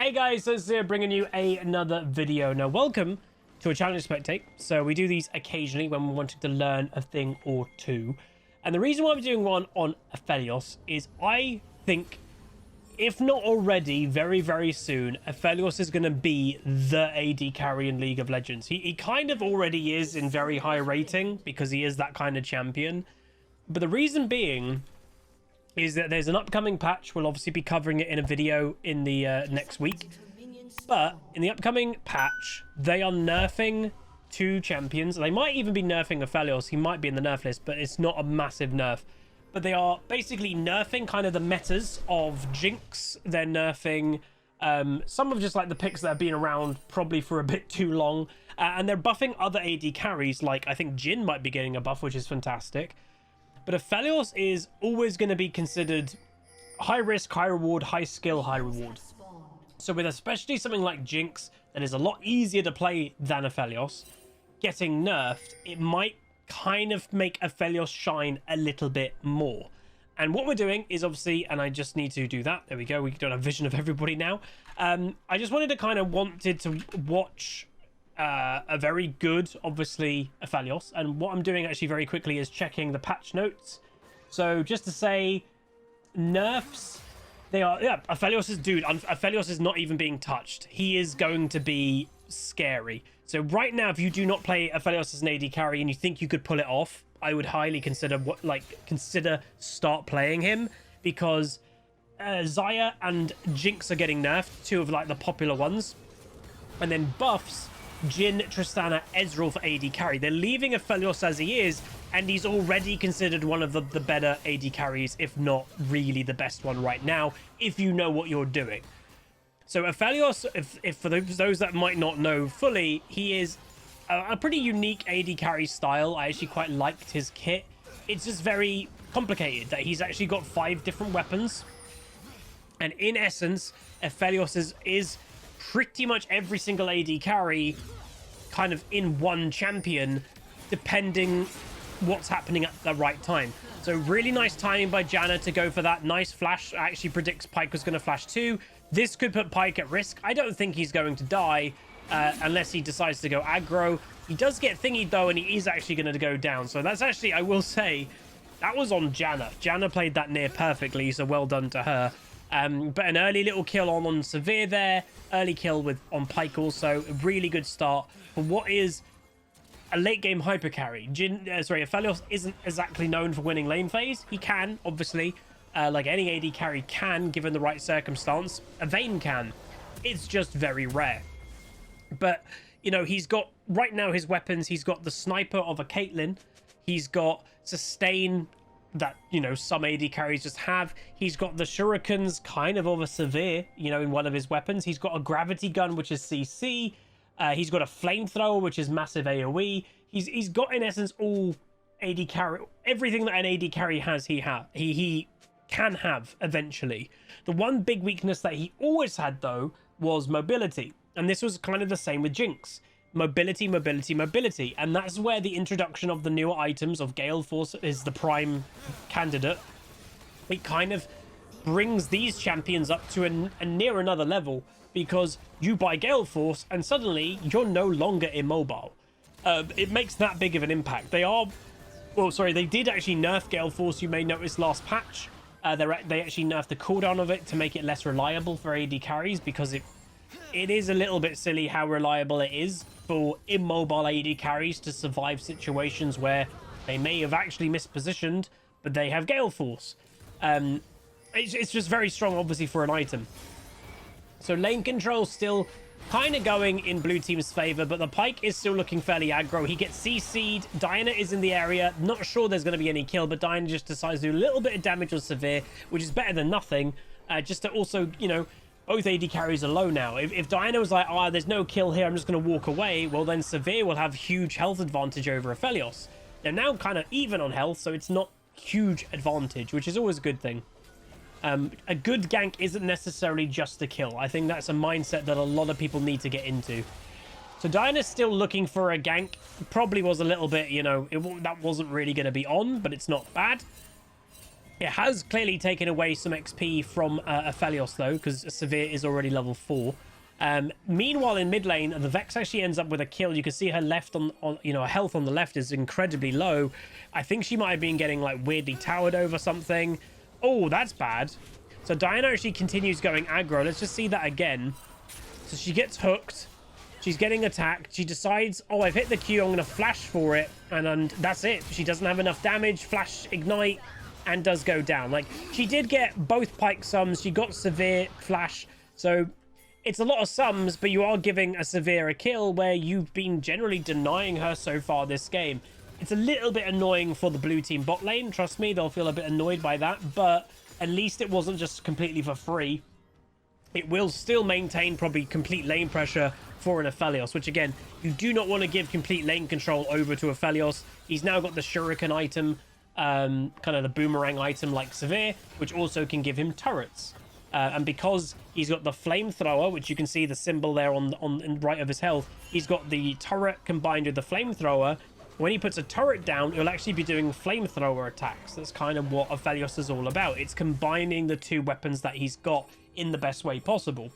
Hey guys, so Sivir bringing you another video. Now, welcome to a challenge spectate. So we do these occasionally when we're wanting to learn a thing or two. And the reason why I'm doing one on Aphelios is I think, if not already, very, very soon, Aphelios is going to be the AD carry in League of Legends. He kind of already is in very high rating because he is that kind of champion. But the reason being is that there's an upcoming patch. We'll obviously be covering it in a video in the next week. But in the upcoming patch, they are nerfing two champions. They might even be nerfing Aphelios. He might be in the nerf list, but it's not a massive nerf. But they are basically nerfing kind of the metas of Jinx. They're nerfing some of just like the picks that have been around probably for a bit too long. And they're buffing other AD carries. Like I think Jhin might be getting a buff, which is fantastic. But Aphelios is always going to be considered high risk, high reward, high skill, high reward. So with especially something like Jinx, that is a lot easier to play than Aphelios, getting nerfed, it might kind of make Aphelios shine a little bit more. And what we're doing is obviously, and I just need to do that. There we go. We don't have vision of everybody now. I just wanted to wanted to watch a very good, obviously, Aphelios. And what I'm doing actually very quickly is checking the patch notes. So just to say, nerfs, they are, yeah, Aphelios is not even being touched. He is going to be scary. So right now, if you do not play Aphelios as an AD carry and you think you could pull it off, I would highly consider start playing him, because Xayah and Jinx are getting nerfed, two of like the popular ones. And then buffs, Jhin, Tristana, Ezreal for AD carry. They're leaving Aphelios as he is, and he's already considered one of the better AD carries, if not really the best one right now, if you know what you're doing. So Aphelios, if for those that might not know fully, he is a pretty unique AD carry style. I actually quite liked his kit. It's just very complicated that he's actually got 5 different weapons. And in essence, Aphelios is pretty much every single AD carry kind of in one champion, depending what's happening at the right time. So really nice timing by Janna to go for that nice flash. Actually predicts Pyke was going to flash too. This could put Pyke at risk. I don't think he's going to die unless he decides to go aggro. He does get thingied though, and he is actually going to go down. So that's actually, I will say, that was on Janna. Janna played that near perfectly, so well done to her. But an early little kill on Sivir there. Early kill on Pyke also. A really good start for what is a late game hyper carry. Aphelios isn't exactly known for winning lane phase. He can, obviously, like any AD carry can, given the right circumstance. A Vayne can. It's just very rare. But, you know, he's got, right now, his weapons, he's got the sniper of a Caitlyn. He's got sustain that, you know, some AD carries just have. He's got the shurikens kind of a Sivir, you know, in one of his weapons. He's got a gravity gun, which is CC. He's got a flamethrower, which is massive AoE. He's got, in essence, all AD carry, everything that an AD carry has, he can have eventually. The one big weakness that he always had, though, was mobility. And this was kind of the same with Jinx. Mobility, mobility, mobility. And that's where the introduction of the newer items of Gale Force is the prime candidate. It kind of brings these champions up to a near another level, because you buy Gale Force and suddenly you're no longer immobile. It makes that big of an impact. They did actually nerf Gale Force, you may notice, last patch. They actually nerfed the cooldown of it to make it less reliable for AD carries, because it is a little bit silly how reliable it is for immobile AD carries to survive situations where they may have actually mispositioned, but they have Gale Force. It's just very strong, obviously, for an item. So lane control still kind of going in blue team's favor, but the Pyke is still looking fairly aggro. He gets CC'd. Diana is in the area. Not sure there's going to be any kill, but Diana just decides to do a little bit of damage on Sivir, which is better than nothing. Just to also, you know, both AD carries are low now. If Diana was like, oh, there's no kill here, I'm just going to walk away, well, then Sivir will have huge health advantage over Aphelios. They're now kind of even on health, so it's not huge advantage, which is always a good thing. A good gank isn't necessarily just a kill. I think that's a mindset that a lot of people need to get into. So Diana's still looking for a gank. Probably was a little bit, you know, that wasn't really going to be on, but it's not bad. It has clearly taken away some XP from Aphelios, though, because Sivir is already level 4. Meanwhile, in mid lane, the Vex actually ends up with a kill. You can see her left on you know, her health on the left is incredibly low. I think she might have been getting, like, weirdly towered over something. Oh, that's bad. So Diana actually continues going aggro. Let's just see that again. So she gets hooked. She's getting attacked. She decides, oh, I've hit the Q. I'm going to flash for it. And that's it. She doesn't have enough damage. Flash, ignite, and does go down. Like, she did get both pike sums. She got Sivir, flash. So it's a lot of sums, but you are giving a Sivir a kill where you've been generally denying her so far this game. It's a little bit annoying for the blue team bot lane. Trust me, they'll feel a bit annoyed by that. But at least it wasn't just completely for free. It will still maintain probably complete lane pressure for an Aphelios, which again, you do not want to give complete lane control over to Aphelios. He's now got the shuriken item, kind of the boomerang item like Sivir, which also can give him turrets. And because he's got the flamethrower, which you can see the symbol there on the right of his health, he's got the turret combined with the flamethrower. When he puts a turret down, it'll actually be doing flamethrower attacks. That's kind of what Aphelios is all about. It's combining the two weapons that he's got in the best way possible,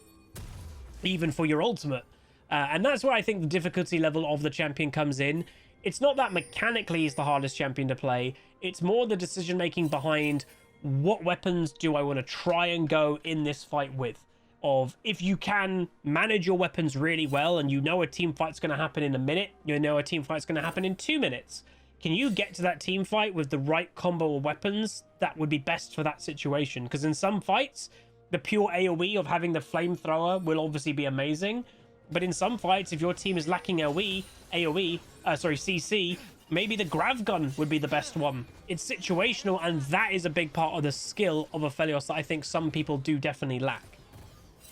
even for your ultimate. And that's where I think the difficulty level of the champion comes in. It's not that mechanically he's the hardest champion to play. It's more the decision making behind what weapons do I want to try and go in this fight with. Of if you can manage your weapons really well and you know a team fight's going to happen in a minute, you know a team fight's going to happen in 2 minutes. Can you get to that team fight with the right combo of weapons that would be best for that situation? Because in some fights, the pure AoE of having the flamethrower will obviously be amazing. But in some fights, if your team is lacking CC, maybe the grav gun would be the best one. It's situational, and that is a big part of the skill of Aphelios that I think some people do definitely lack.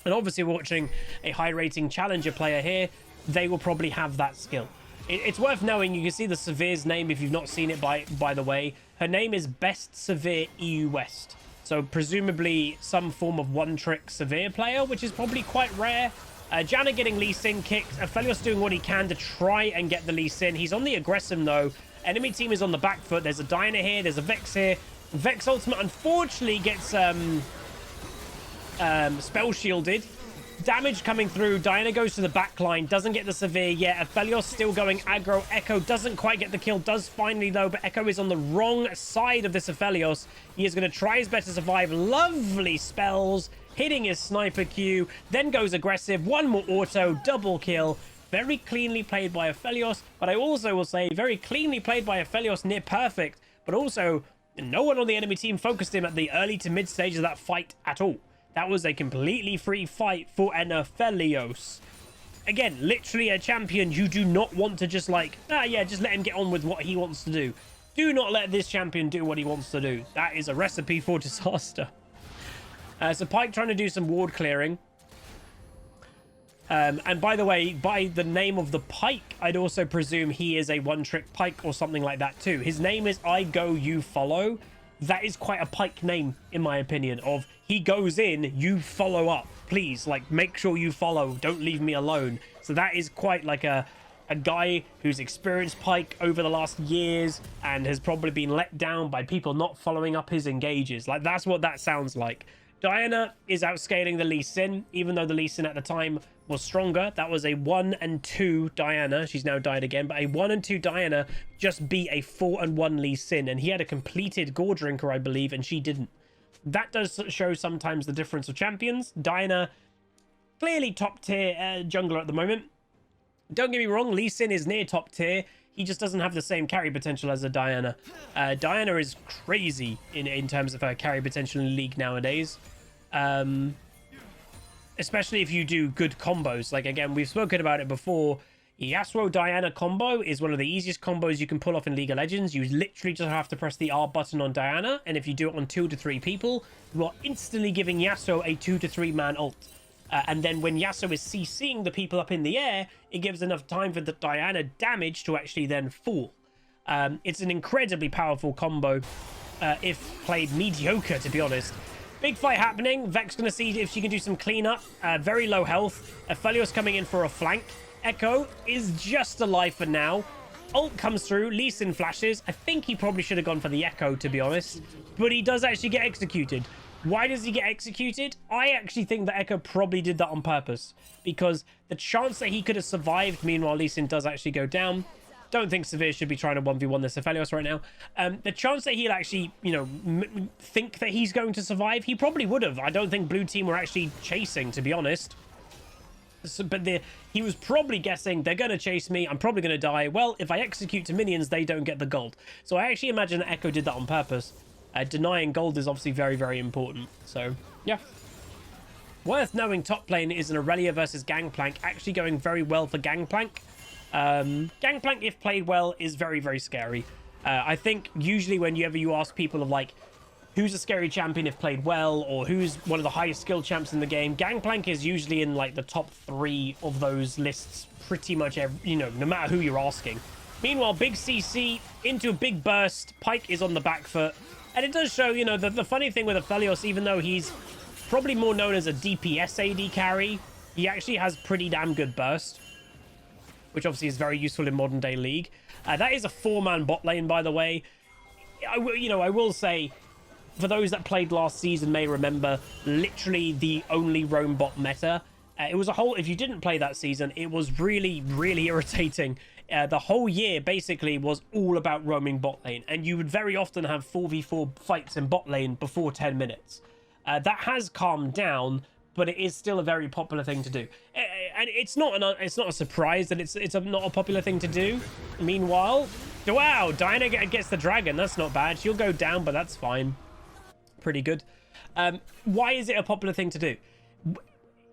And obviously, we're watching a high-rating challenger player here. They will probably have that skill. It's worth knowing. You can see the Sivir's name if you've not seen it, by the way. Her name is Best Sivir EU West. So presumably some form of one-trick Sivir player, which is probably quite rare. Janna getting Lee Sin kicked. Aphelios doing what he can to try and get the Lee Sin. He's on the aggressive, though. Enemy team is on the back foot. There's a Diana here. There's a Vex here. Vex ultimate, unfortunately, gets spell shielded. Damage coming through. Diana goes to the back line. Doesn't get the Sivir yet. Aphelios still going aggro. Echo doesn't quite get the kill. Does finally, though, but Echo is on the wrong side of this Aphelios. He is going to try his best to survive. Lovely spells. Hitting his sniper Q. Then goes aggressive. One more auto. Double kill. Very cleanly played by Aphelios. But I also will say very cleanly played by Aphelios. Near perfect. But also, no one on the enemy team focused him at the early to mid stage of that fight at all. That was a completely free fight for an Aphelios. Again, literally a champion you do not want to just like, just let him get on with what he wants to do. Do not let this champion do what he wants to do. That is a recipe for disaster. So Pyke trying to do some ward clearing. And by the way, by the name of the Pyke, I'd also presume he is a one-trick Pyke or something like that too. His name is I Go, You Follow. That is quite a Pyke name, in my opinion, of he goes in, you follow up. Please, like, make sure you follow. Don't leave me alone. So that is quite like a guy who's experienced Pyke over the last years and has probably been let down by people not following up his engages. Like, that's what that sounds like. Diana is outscaling the Lee Sin, even though the Lee Sin at the time was stronger. That was a 1 and 2 Diana. She's now died again, but a 1 and 2 Diana just beat a 4 and 1 Lee Sin, and he had a completed Gore Drinker, I believe, and she didn't. That does show sometimes the difference of champions. Diana, clearly top tier jungler at the moment. Don't get me wrong, Lee Sin is near top tier. He just doesn't have the same carry potential as a Diana. Diana is crazy in terms of her carry potential in the league nowadays. Especially if you do good combos. Like, again, we've spoken about it before. Yasuo Diana combo is one of the easiest combos you can pull off in League of Legends. You literally just have to press the R button on Diana, and if you do it on 2 to 3 people, you are instantly giving Yasuo a 2 to 3 man ult. And then when Yasuo is CCing the people up in the air, it gives enough time for the Diana damage to actually then fall. It's an incredibly powerful combo if played mediocre, to be honest. Big fight happening. Vex going to see if she can do some cleanup. Very low health. Aphelios coming in for a flank. Echo is just alive for now. ult comes through, Lee Sin flashes. I think he probably should have gone for the Echo, to be honest. But he does actually get executed. Why does he get executed? I actually think that Echo probably did that on purpose. Because the chance that he could have survived, meanwhile Lee Sin does actually go down. Don't think Sivir should be trying to 1v1 this Aphelios right now. The chance that he'll actually, you know, think that he's going to survive, he probably would have. I don't think blue team were actually chasing, to be honest. So, but he was probably guessing, they're going to chase me, I'm probably going to die. Well, if I execute to minions, they don't get the gold. So I actually imagine that Echo did that on purpose. Denying gold is obviously very, very important. So, yeah. Worth knowing, top lane is an Aurelia versus Gangplank, actually going very well for Gangplank. Gangplank, if played well, is very, very scary. I think usually whenever you ask people of like, who's a scary champion if played well, or who's one of the highest skill champs in the game, Gangplank is usually in like the top 3 of those lists pretty much every, you know, no matter who you're asking. Meanwhile, big CC into a big burst. Pyke is on the back foot. And it does show, you know, the funny thing with Aphelios, even though he's probably more known as a DPS AD carry, he actually has pretty damn good burst, which obviously is very useful in modern day League. That is a 4-man bot lane, by the way. I will say, for those that played last season may remember, literally the only roam bot meta. It was a whole, if you didn't play that season, it was really, really irritating. The whole year basically was all about roaming bot lane, and you would very often have 4v4 fights in bot lane before 10 minutes. That has calmed down, but it is still a very popular thing to do. And it's not a surprise that it's not a popular thing to do. Meanwhile, wow, Diana gets the dragon. That's not bad. She'll go down, but that's fine. Pretty good. Why is it a popular thing to do?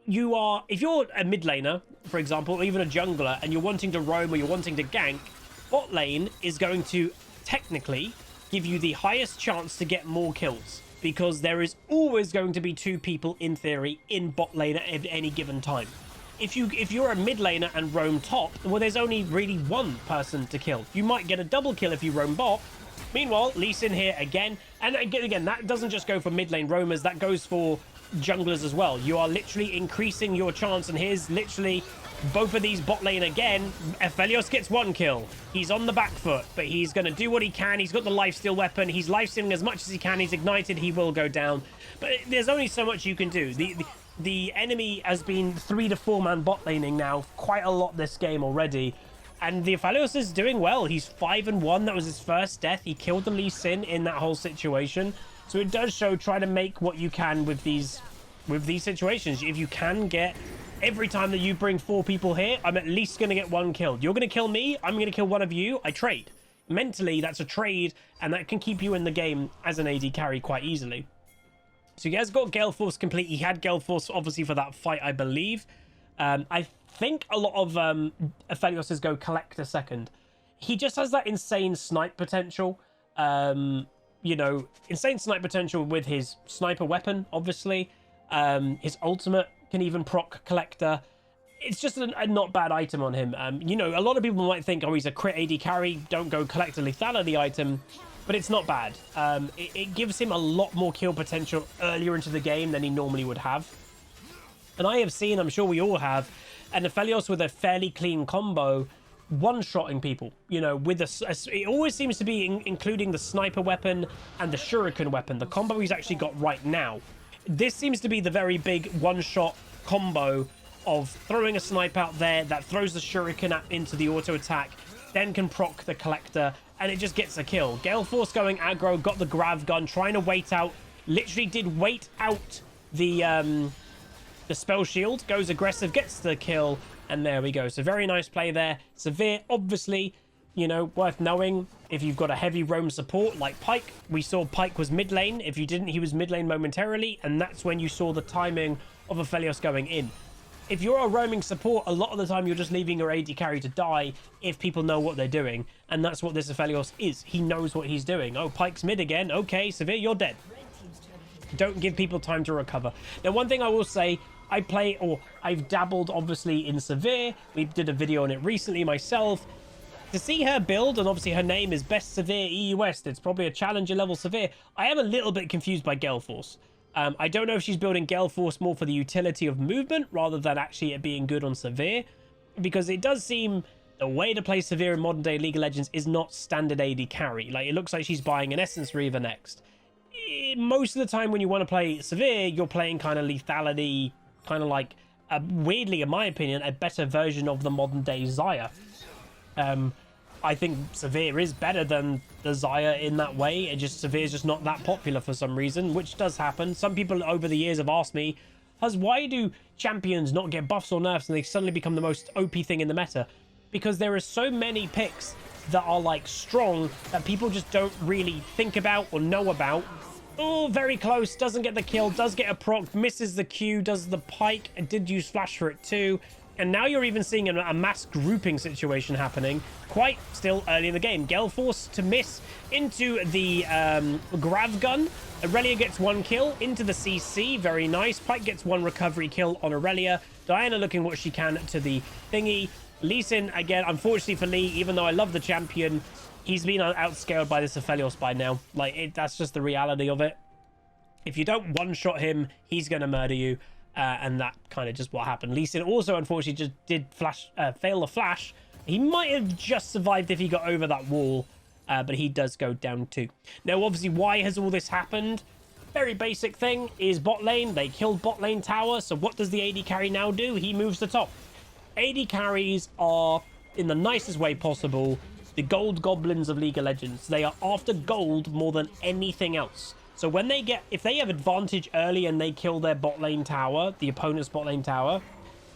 If you're a mid laner, for example, or even a jungler, and you're wanting to roam or you're wanting to gank, bot lane is going to technically give you the highest chance to get more kills, because there is always going to be 2 people in theory in bot lane at any given time. If you're a mid laner and roam top, well, there's only really 1 person to kill. You might get a double kill if you roam bot. Meanwhile, Lee Sin here again, and again, that doesn't just go for mid lane roamers, that goes for junglers as well. You are literally increasing your chance, and here's literally both of these bot lane again. Aphelios gets 1 kill. He's on the back foot, but he's going to do what he can. He's got the lifesteal weapon. He's lifestealing as much as he can. He's ignited. He will go down. But there's only so much you can do. The enemy has been 3 to 4 man bot laning now quite a lot this game already. And the Aphelios is doing well. He's 5-1. That was his first death. He killed the Lee Sin in that whole situation. So it does show, try to make what you can with these situations. If you can get, every time that you bring 4 people here, I'm at least going to get 1 kill. You're going to kill me, I'm going to kill one of you, I trade. Mentally, that's a trade, and that can keep you in the game as an AD carry quite easily. So he has got Gale Force complete. He had Gale Force, obviously, for that fight, I believe. I think a lot of Aphelios go Collector second. He just has that insane snipe potential. You know, insane snipe potential with his sniper weapon, obviously. His ultimate can even proc Collector. It's just a not bad item on him. You know, a lot of people might think, oh, he's a crit AD carry, don't go Collector lethality item, but it's not bad. It gives him a lot more kill potential earlier into the game than he normally would have. And I have seen, I'm sure we all have, an Aphelios with a fairly clean combo one-shotting people, you know, with it always seems to be including the sniper weapon and the shuriken weapon, the combo he's actually got right now. This seems to be the very big one-shot combo of throwing a snipe out there that throws the shuriken into the auto attack, then can proc the Collector, and it just gets a kill. Gale Force going aggro, got the grav gun, trying to wait out, literally did wait out the spell shield, goes aggressive, gets the kill, and there we go. So very nice play there. Sivir, obviously, you know, worth knowing if you've got a heavy roam support like Pyke. We saw Pyke was mid lane. If you didn't, he was mid lane momentarily, and that's when you saw the timing of Aphelios going in. If you're a roaming support, a lot of the time you're just leaving your AD carry to die if people know what they're doing, and that's what this Aphelios is. He knows what he's doing. Oh, Pyke's mid again. Okay, Sivir, you're dead. Don't give people time to recover. Now, one thing I will say, I've dabbled obviously in Sivir. We did a video on it recently myself. To see her build, and obviously her name is Best Sivir EU West, it's probably a challenger level Sivir. I am a little bit confused by Gale Force. I don't know if she's building Gale Force more for the utility of movement rather than actually it being good on Sivir, because it does seem the way to play Sivir in modern day League of Legends is not standard AD carry. Like, it looks like she's buying an Essence Reaver next. Most of the time when you want to play Sivir, you're playing kind of lethality, kind of like, weirdly, in my opinion, a better version of the modern day Xayah. I think Sivir is better than the Xayah in that way. Sivir is just not that popular for some reason, which does happen. Some people over the years have asked me, why do champions not get buffs or nerfs and they suddenly become the most OP thing in the meta? Because there are so many picks that are like strong that people just don't really think about or know about. Oh, very close, doesn't get the kill, does get a proc, misses the Q, does the pike, and did use flash for it too. And now you're even seeing a mass grouping situation happening quite still early in the game. Gale forced to miss into the grav gun. Aurelia gets 1 kill into the CC. Very nice. Pike gets 1 recovery kill on Aurelia. Diana looking what she can to the thingy. Lee Sin, again, unfortunately for Lee, even though I love the champion, he's been outscaled by this Aphelios by now. Like, that's just the reality of it. If you don't one-shot him, he's going to murder you. And that kind of just what happened. Lee Sin also, unfortunately, just did fail the flash. He might have just survived if he got over that wall, but he does go down too. Now, obviously, why has all this happened? Very basic thing is bot lane. They killed bot lane tower, so what does the AD carry now do? He moves to top. AD carries are, in the nicest way possible, the gold goblins of League of Legends. They are after gold more than anything else. So when they if they have advantage early and they kill their bot lane tower, the opponent's bot lane tower,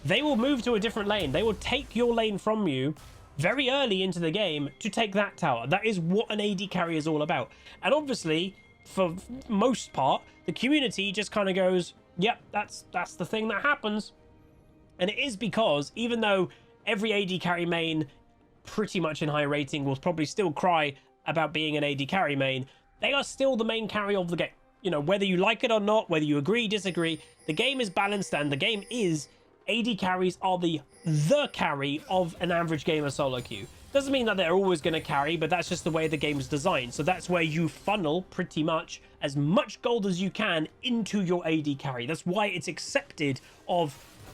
they will move to a different lane. They will take your lane from you very early into the game to take that tower. That is what an AD carry is all about. And obviously, for most part, the community just kind of goes, yep, that's the thing that happens. And it is because even though every AD carry main pretty much in high rating will probably still cry about being an AD carry main, they are still the main carry of the game. You know, whether you like it or not, whether you agree, disagree, the game is balanced and the game is AD carries are the carry of an average gamer solo queue. Doesn't mean that they're always going to carry, but that's just the way the game's designed. So that's where you funnel pretty much as much gold as you can into your AD carry. That's why it's accepted of,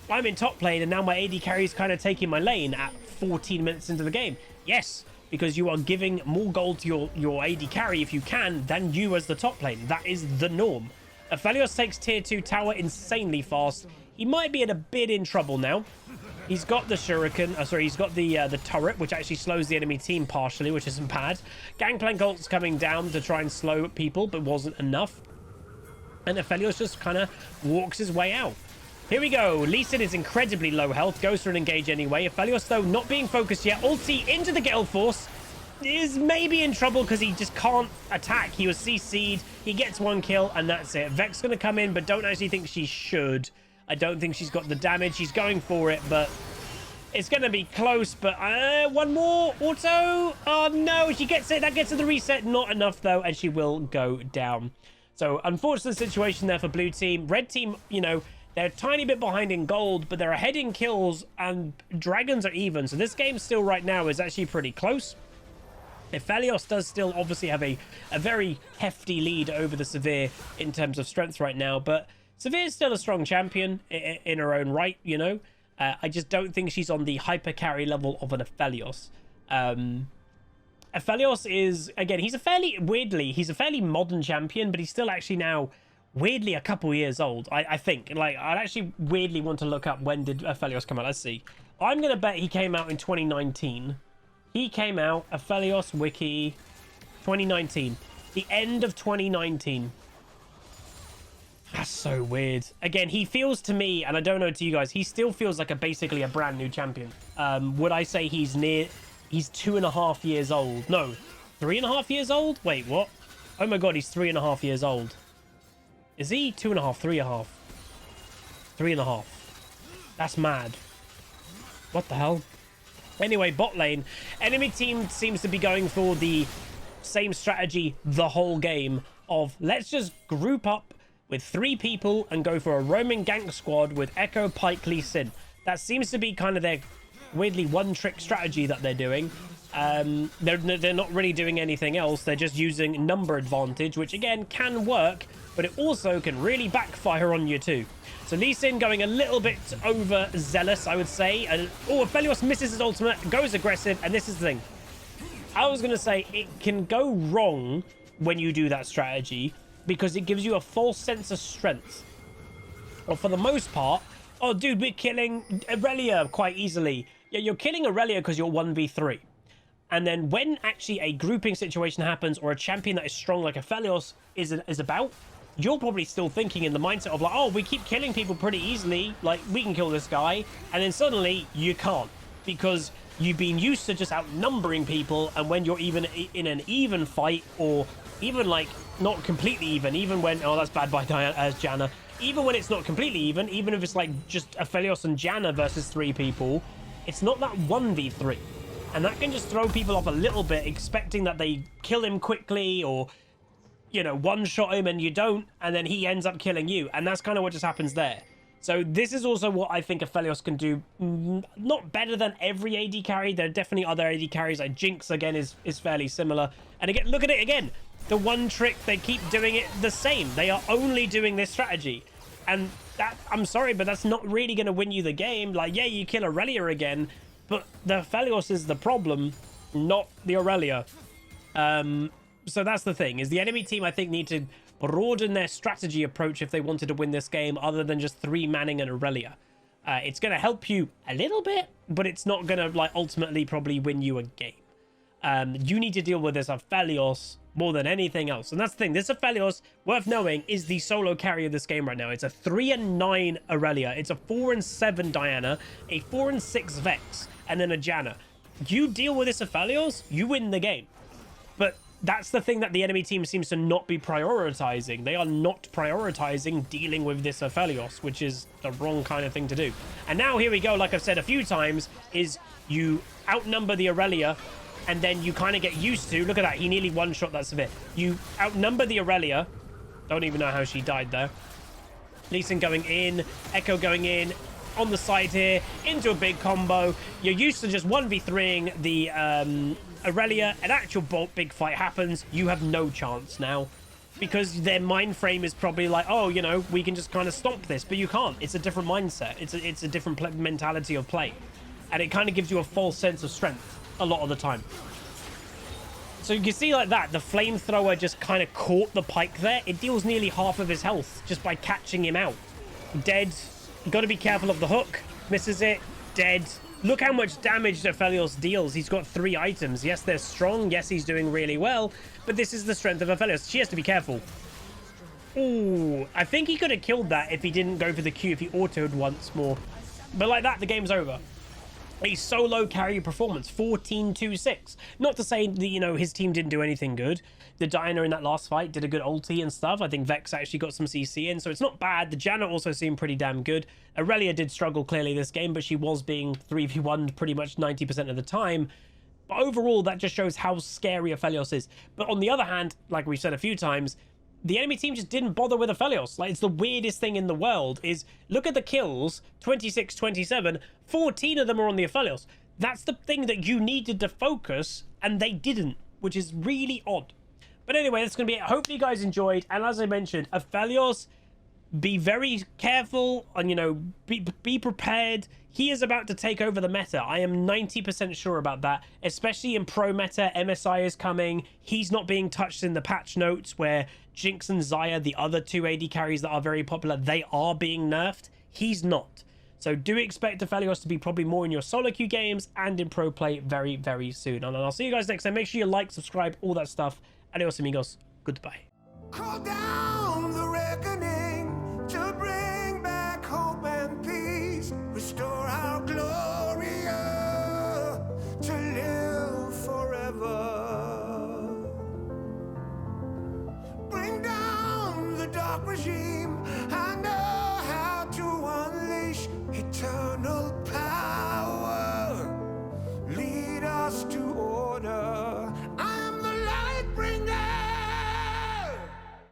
I'm in top lane and now my AD carry is kind of taking my lane at 14 minutes into the game. Yes, because you are giving more gold to your AD carry if you can than you as the top lane. That is the norm. Aphelios takes tier 2 tower insanely fast. He might be in a bit in trouble now. He's got the shuriken, he's got the turret, which actually slows the enemy team partially, which isn't bad. Gangplank ult's coming down to try and slow people, but wasn't enough. And Aphelios just kind of walks his way out. Here we go. Lee Sin is incredibly low health. Goes for an engage anyway. Aphelios, though, not being focused yet. Ulti into the Gale Force. Is maybe in trouble because he just can't attack. He was CC'd. He gets 1 kill, and that's it. Vex's going to come in, but don't actually think she should. I don't think she's got the damage. She's going for it, but it's going to be close. But one more auto. Oh, no. She gets it. That gets to the reset. Not enough, though, and she will go down. So, unfortunate situation there for blue team. Red team, you know, they're a tiny bit behind in gold, but they're ahead in kills, and dragons are even. So this game still right now is actually pretty close. Aphelios does still obviously have a very hefty lead over the Sivir in terms of strength right now, but Sivir is still a strong champion in her own right, you know. I just don't think she's on the hyper carry level of an Aphelios. Aphelios is, again, he's a fairly modern champion, but he's still actually now weirdly a couple years old, I think. Like, I'd actually weirdly want to look up when did Aphelios come out. Let's see. I'm going to bet he came out in 2019. He came out, Aphelios Wiki, 2019. The end of 2019. That's so weird. Again, he feels to me, and I don't know to you guys, he still feels like basically a brand new champion. Would I say he's 2.5 years old? No, 3.5 years old? Wait, what? Oh my god, he's 3.5 years old. Is he 2.5, 3.5? 3.5. That's mad. What the hell? Anyway, bot lane. Enemy team seems to be going for the same strategy the whole game of let's just group up with 3 people and go for a roaming gank squad with Echo, Pike, Lee Sin. That seems to be kind of their weirdly one-trick strategy that they're doing. They're not really doing anything else. They're just using number advantage, which again can work, but it also can really backfire on you too. So Lee Sin going a little bit overzealous, I would say. Oh, Aphelios misses his ultimate, goes aggressive, and this is the thing. I was going to say it can go wrong when you do that strategy because it gives you a false sense of strength. Well, for the most part, oh, dude, we're killing Aurelia quite easily. Yeah, you're killing Aurelia because you're 1v3. And then when actually a grouping situation happens or a champion that is strong like Aphelios is about, you're probably still thinking in the mindset of like, oh, we keep killing people pretty easily. Like, we can kill this guy. And then suddenly you can't because you've been used to just outnumbering people. And when you're even in an even fight or even like not completely even when, oh, that's bad by Janna. Even when it's not completely even if it's like just Aphelios and Janna versus 3 people, it's not that 1v3. And that can just throw people off a little bit, expecting that they kill him quickly or, you know, one-shot him and you don't, and then he ends up killing you. And that's kind of what just happens there. So this is also what I think Aphelios can do. Not better than every AD carry. There are definitely other AD carries. Like Jinx, again, is fairly similar. And again, look at it again. The one trick, they keep doing it the same. They are only doing this strategy. And that, I'm sorry, but that's not really going to win you the game. Like, yeah, you kill Aurelia again, but the Aphelios is the problem, not the Aurelia. So that's the thing, is the enemy team, I think, need to broaden their strategy approach if they wanted to win this game, other than just 3-manning an Aurelia. It's going to help you a little bit, but it's not going to, like, ultimately probably win you a game. You need to deal with this Aphelios more than anything else. And that's the thing. This Aphelios, worth knowing, is the solo carry of this game right now. It's a 3-9 Aurelia. It's a 4-7 Diana, a 4-6 Vex, and then a Janna. You deal with this Aphelios, you win the game. But that's the thing that the enemy team seems to not be prioritizing. They are not prioritizing dealing with this Aphelios, which is the wrong kind of thing to do. And now here we go, like I've said a few times, is you outnumber the Aurelia, and then you kind of get used to, look at that, he nearly one-shot that Sivir. You outnumber the Aurelia. Don't even know how she died there. Lee Sin going in, Echo going in, on the side here, into a big combo. You're used to just 1v3ing the Aurelia. An actual big fight happens. You have no chance now. Because their mind frame is probably like, oh, you know, we can just kind of stomp this. But you can't. It's a different mindset. It's a different mentality of play. And it kind of gives you a false sense of strength a lot of the time. So you can see like that, the flamethrower just kind of caught the Pyke there. It deals nearly half of his health just by catching him out. Dead. Got to be careful of the hook. Misses it. Dead. Look how much damage Aphelios deals. He's got 3 items. Yes, they're strong. Yes, he's doing really well. But this is the strength of Aphelios. She has to be careful. Ooh, I think he could have killed that if he didn't go for the Q, if he autoed once more. But like that, the game's over. A solo carry performance, 14-2-6. Not to say that, you know, his team didn't do anything good. The Diana in that last fight did a good ulti and stuff. I think Vex actually got some CC in, so it's not bad. The Janna also seemed pretty damn good. Aurelia did struggle clearly this game, but she was being 3v1 pretty much 90% of the time. But overall, that just shows how scary Aphelios is. But on the other hand, like we've said a few times, the enemy team just didn't bother with Aphelios. Like, it's the weirdest thing in the world is, look at the kills, 26-27, 14 of them are on the Aphelios. That's the thing that you needed to focus, and they didn't, which is really odd. But anyway, that's going to be it. Hopefully you guys enjoyed, and as I mentioned, Aphelios, be very careful and, you know, be prepared. He is about to take over the meta. I am 90% sure about that, especially in pro meta. MSI is coming. He's not being touched in the patch notes where Jinx and Xayah, the other 2 AD carries that are very popular, they are being nerfed. He's not. So do expect Aphelios to be probably more in your solo queue games and in pro play very, very soon. And I'll see you guys next time. Make sure you like, subscribe, all that stuff. Adios, amigos. Goodbye. Call down the reckoning to bring back hope and peace. Restore our glory to live forever. Bring down the dark regime. I know how to unleash eternal power. Lead us to